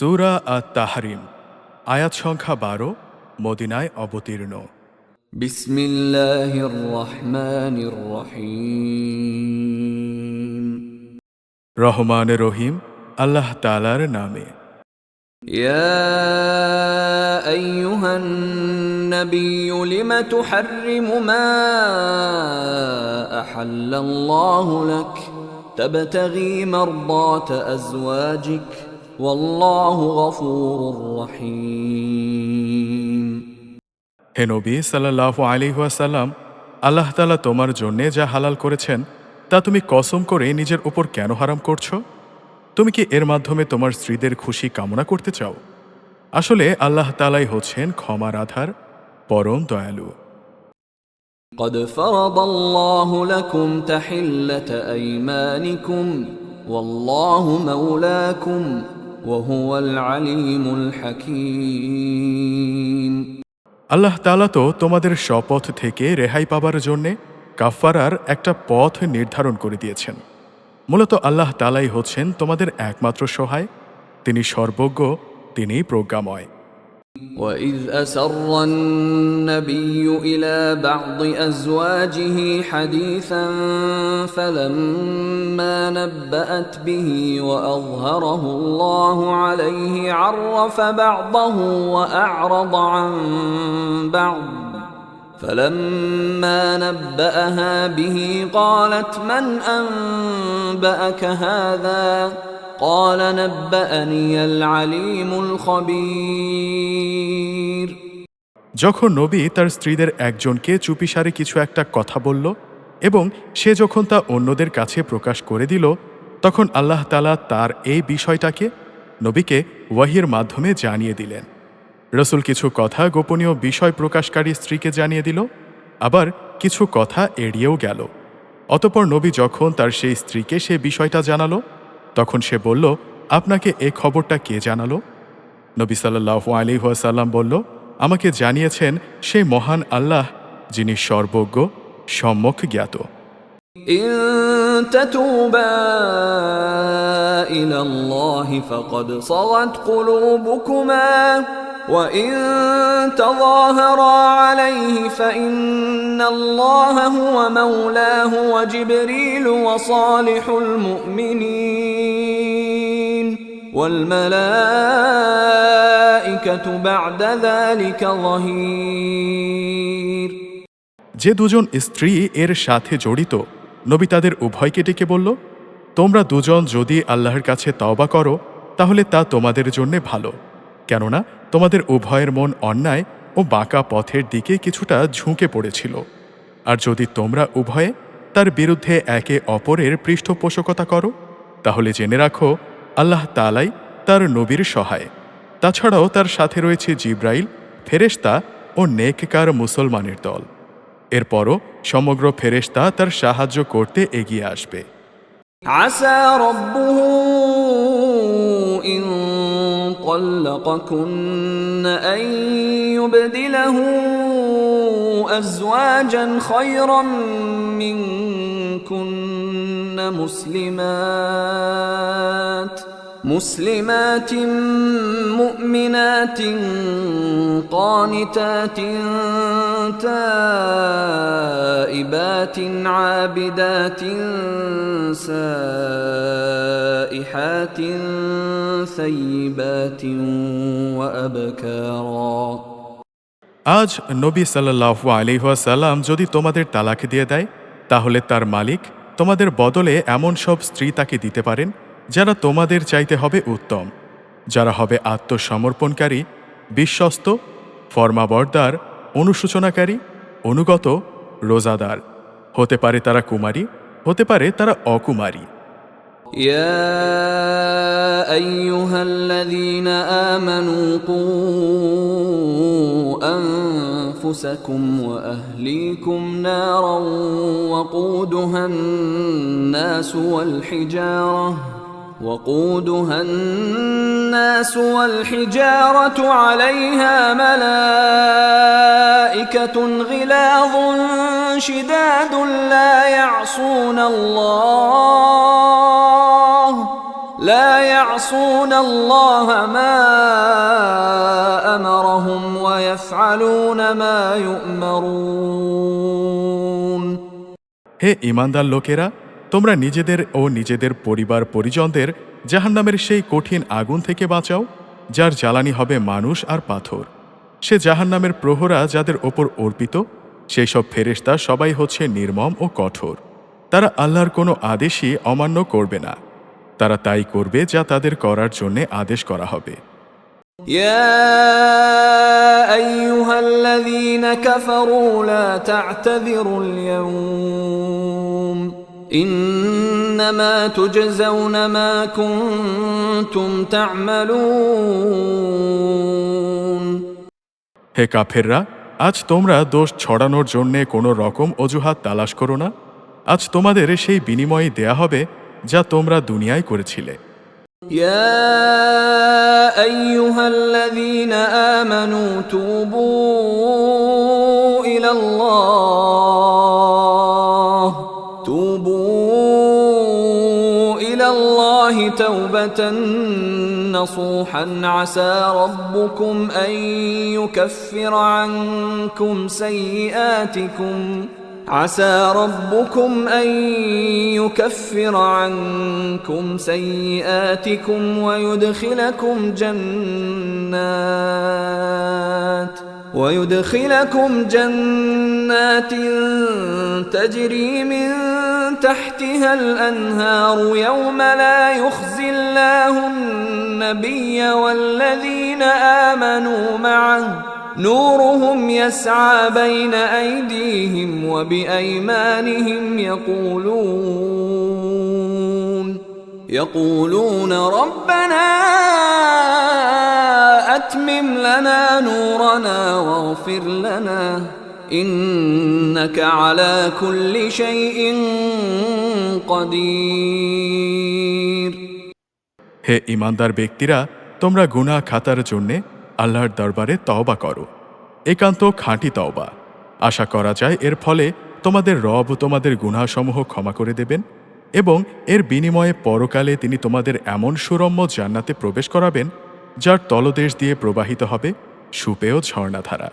সূরা আত-তাহরিম আয়াত সংখ্যা ১২ মদিনায় অবতীর্ণ। বিসমিল্লাহির রহমানির রহিম। রহমান রহিম আল্লাহ তাআলার নামে। ইয়া আইয়ুহান নাবিয়্যু লিমা তুহাররিমু মা আহাল্লাল্লাহু লাক তাবতাগী মারদাতা আজওয়াজিক ওয়াল্লাহু গফুরুর রহিম। হে নবী সাল্লাল্লাহু আলাইহি ওয়াসাল্লাম, আল্লাহ তাআলা তোমার জন্যে যা হালাল করেছেন তা তুমি কসম করে নিজের উপর কেন হারাম করছো? তুমি কি এর মাধ্যমে তোমার স্ত্রীদের খুশি কামনা করতে চাও? আসলে আল্লাহ তাআলাই হচ্ছেন ক্ষমার আধার, পরম দয়ালু। قد فرض الله لكم تحلة أيمانكم والله مولاكم وهو العليم الحكيم। আল্লাহ তাআলা তো তোমাদের শপথ থেকে রেহাই পাবার জন্যে কাফফারার একটা পথ নির্ধারণ করে দিয়েছেন। মূলত আল্লাহ তাআলাই হচ্ছেন তোমাদের একমাত্র সহায়, তিনি সর্বজ্ঞ, তিনিই প্রজ্ঞাময়। وَإِذْ أَسَرَّ النَّبِيُّ إِلَى بَعْضِ أَزْوَاجِهِ حَدِيثًا فَلَمَّا نَبَّأَتْ بِهِ وَأَظْهَرَهُ اللَّهُ عَلَيْهِ عَرَّفَ بَعْضَهُ وَأَعْرَضَ عَن بَعْضٍ فَلَمَّا نَبَّأَهَا بِهِ قَالَتْ مَنْ أَنبَأَكَ هَذَا قال نبأني العليم الخبير। যখন নবী তার স্ত্রীদের একজনকে চুপিসারে কিছু একটা কথা বলল এবং সে যখন তা অন্যদের কাছে প্রকাশ করে দিল, তখন আল্লাহ তাআলা তার এই বিষয়টাকে নবীকে ওয়াহির মাধ্যমে জানিয়ে দিলেন। রসুল কিছু কথা গোপনীয় বিষয় প্রকাশকারী স্ত্রীকে জানিয়ে দিল, আবার কিছু কথা এড়িয়েও গেল। অতঃপর নবী যখন তার সেই স্ত্রীকে সে বিষয়টা জানালো, তখন সে বলল, আপনাকে এই খবরটা কে জানালো? নবী সাল্লাল্লাহু আলাইহি ওয়াসাল্লাম বলল, আমাকে জানিয়েছেন সেই মহান আল্লাহ, যিনি সর্বজ্ঞ, সম্যক জ্ঞাত। ইন তাতুবা ইলাল্লাহি ফাকাদ সাগাত কুলুবুকুমা ওয়া ইন তাযাহারা আলাইহি ফাইন্নাল্লাহা হুয়া মাওলাহু ওয়া জিবরিলু ওয়া সালিহুল মুমিনিন ওয়াল মালাইকাতু বা'দা যালিকা যাহির। যে দুজন স্ত্রী এর সাথে জড়িত, নবী তাদের উভয়কে ডেকে বলল, তোমরা দুজন যদি আল্লাহর কাছে তওবা করো তাহলে তা তোমাদের জন্যে ভালো, কেননা তোমাদের উভয়ের মন অন্যায় ও বাঁকা পথের দিকে কিছুটা ঝুঁকে পড়েছিল। আর যদি তোমরা উভয়ে তার বিরুদ্ধে একে অপরের পৃষ্ঠপোষকতা করো তাহলে জেনে রাখো আল্লাহ তাআলাই তার নবীর সহায়। তাছাড়াও তার সাথে রয়েছে জিব্রাইল, ফেরেশতা ও নেককার মুসলমানের দল। এরপরও সমগ্র ফেরেশতা তার সাহায্য করতে এগিয়ে আসবে। আসা রাব্বুহু ইন তাল্লাকাকুন্না আন ইউবদিলাহু আজওয়াজান খায়রান মিনকুন্না মুসলিমাত মুমিনাত قانتات تائبات عابدات سائحات ثيبات وأبكارا। আজ নবী সাল্লাল্লাহু আলাইহি ওয়াসাল্লাম যদি তোমাদের তালাক দিয়ে দেয়, তাহলে তার মালিক তোমাদের বদলে এমন সব স্ত্রী তাকে দিতে পারেন যারা তোমাদের চাইতে হবে উত্তম, যারা হবে আত্মসমর্পণকারী, বিশ্বস্ত, ফরমাবরদার, অনুসূচনাকারী, অনুগত, রোজাদার। হতে পারে তারা কুমারী, হতে পারে তারা অকুমারী। ইয়া আইয়ুহাল্লাযীনা আমানু কু আনফুসাকুম ওয়া আহলিকুম নারান ওয়াকুদুহান নাসু ওয়াল হিজারাহ وقودها الناس والحجارة عليها ملائكة غلاظ شداد لا يعصون الله لا يعصون الله ما أمرهم ويفعلون ما يؤمرون হে ঈমানদার লোকেরা, তোমরা নিজেদের ও নিজেদের পরিবার পরিজনদের জাহান্নামের সেই কঠিন আগুন থেকে বাঁচাও, যার জ্বালানি হবে মানুষ আর পাথর। সে জাহান্নামের প্রহরা যাদের ওপর অর্পিত, সেই সব ফেরেশতা সবাই হচ্ছে নির্মম ও কঠোর। তারা আল্লাহর কোনো আদেশই অমান্য করবে না, তারা তাই করবে যা তাদের করার জন্য আদেশ করা হবে। يا أيها الذين كفروا لا تعتذروا اليوم إنما تجزون ما كنتم تعملون হে কাফেররা, আজ তোমরা দোষ ছড়ানোর জন্যে কোনো রকম অজুহাত তালাশ করো না। আজ তোমাদের সেই বিনিময়ে দেয়া হবে যা তোমরা দুনিয়ায় করেছিলে। يا أيها الذين آمنوا توبوا إلى الله توبة نصوحا عسى ربكم أن يكفر عنكم سيئاتكم ويدخلكم جنات تجري من تحتها الأنهار يوم لا يخزي الله النبي والذين آمنوا معه نورهم يسعى بين أيديهم وبأيمانهم يقولون ربنا أتمم لنا نورنا واغفر لنا إنك على كل شيء قدير হে ঈমানদার ব্যক্তিরা, তোমরা গুনাহ খাতার জন্যে আল্লাহর দরবারে তওবা করো, একান্ত খাঁটি তওবা। আশা করা যায় এর ফলে তোমাদের রব তোমাদের গুনাহসমূহ ক্ষমা করে দেবেন এবং এর বিনিময়ে পরকালে তিনি তোমাদের এমন সুরম্য জান্নাতে প্রবেশ করাবেন যার তলদেশ দিয়ে প্রবাহিত হবে সুপেয় ঝর্ণাধারা।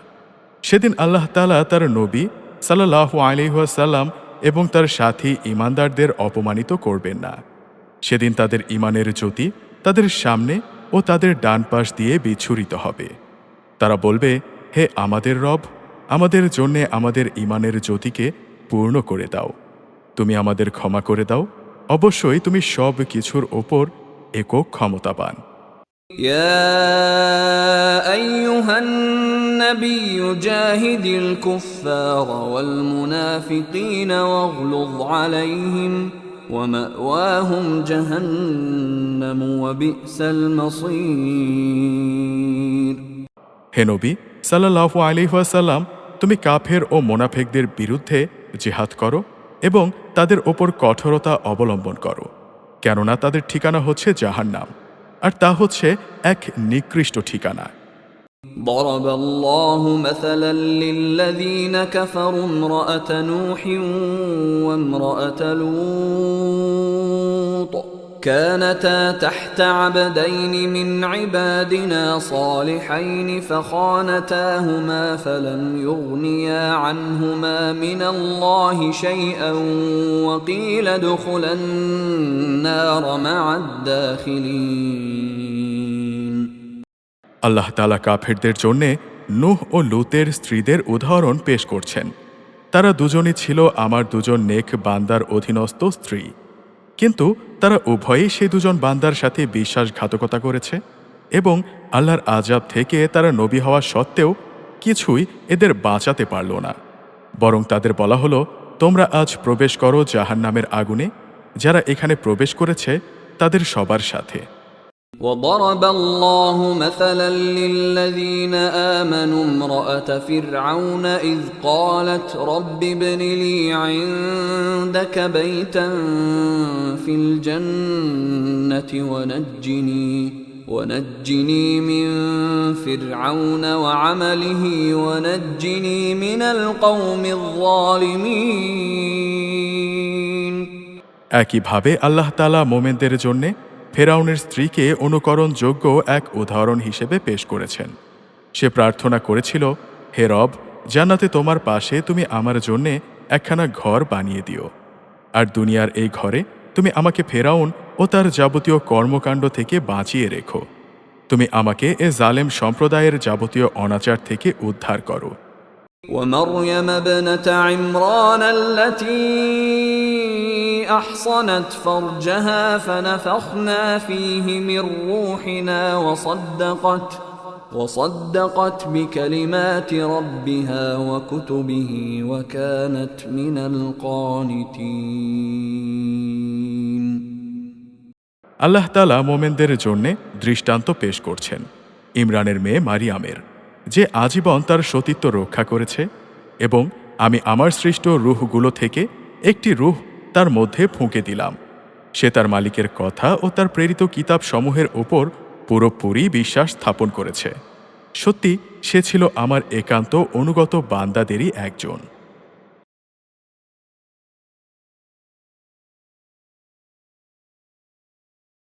সেদিন আল্লাহ তাআলা তার নবী সাল্লাল্লাহু আলাইহি ওয়াসাল্লাম এবং তার সাথী ঈমানদারদের অপমানিত করবেন না। সেদিন তাদের ঈমানের জ্যোতি তাদের সামনে ও তাদের ডান পাশ দিয়ে বিচ্ছুরিত হবে। তারা বলবে, হে আমাদের রব, আমাদের জন্যে আমাদের ঈমানের জ্যোতিকে পূর্ণ করে দাও, তুমি আমাদের ক্ষমা করে দাও, অবশ্যই তুমি সব কিছুর ওপর একক ক্ষমতাবান। يا أيها النبي جاهد الكفار والمنافقين واغلظ عليهم ومأواهم جهنم وبئس المصير হে নবী সাল্লাল্লাহু আলাইহি ওয়াসাল্লাম, তুমি কাফের ও মুনাফিকদের বিরুদ্ধে জিহাদ করো এবং তাদের ওপর কঠোরতা অবলম্বন করো, কেননা তাদের ঠিকানা হচ্ছে জাহান্নাম, আর তা হচ্ছে এক নিকৃষ্ট ঠিকানা। ضرب الله مثلا للذين كفروا امرأة نوح وامرأة لوط كانتا تحت عبدين من عبادنا صالحين فخانتاهما فلم يغنيا عنهما من الله شيئا وقيل ادخلا النار مع الداخلين আল্লাহ তাআলা কাফেরদের জন্যে নূহ ও লূতের স্ত্রীদের উদাহরণ পেশ করছেন। তারা দুজনই ছিল আমার দুজন নেক বান্দার অধীনস্থ স্ত্রী, কিন্তু তারা উভয়েই সেই দুজন বান্দার সাথে বিশ্বাসঘাতকতা করেছে এবং আল্লাহর আযাব থেকে তারা নবী হওয়া সত্ত্বেও কিছুই এদের বাঁচাতে পারল না। বরং তাদের বলা হলো, তোমরা আজ প্রবেশ করো জাহান্নামের আগুনে, যারা এখানে প্রবেশ করেছে তাদের সবার সাথে। وضرب الله مثلا للذين آمنوا امرأة فرعون إذ قالت رب ابن لي عندك بيتا في الجنة ونجني من فرعون وعمله ونجني من القوم الظالمين একইভাবে আল্লাহ তাআলা মোমেনদের জন্যে ফেরাউনের স্ত্রীকে অনুকরণযোগ্য এক উদাহরণ হিসেবে পেশ করেছেন। সে প্রার্থনা করেছিল, হে রব, জান্নাতে তোমার পাশে তুমি আমার জন্যে একখানা ঘর বানিয়ে দিও, আর দুনিয়ার এই ঘরে তুমি আমাকে ফেরাউন ও তার যাবতীয় কর্মকাণ্ড থেকে বাঁচিয়ে রেখো। তুমি আমাকে এ জালেম সম্প্রদায়ের যাবতীয় অনাচার থেকে উদ্ধার করো। ومريم ابنة عمران التي أحصنت فرجها فنفخنا فيه من روحنا وصدقت بكلمات ربها وكتبه وكانت من القانتين। আল্লাহ তাআলা মোমেনদের জন্যে দৃষ্টান্ত পেশ করছেন ইমরানের মেয়ে মারিয়ামের, যে আজীবন তার সতীত্ব রক্ষা করেছে, এবং আমি আমার সৃষ্ট রূহগুলো থেকে একটি রূহ তার মধ্যে ফুঁকে দিলাম। সে তার মালিকের কথা ও তার প্রেরিত কিতাব সমূহের ওপর পুরোপুরি বিশ্বাস স্থাপন করেছে। সত্যি সে ছিল আমার একান্ত অনুগত বান্দাদেরই একজন।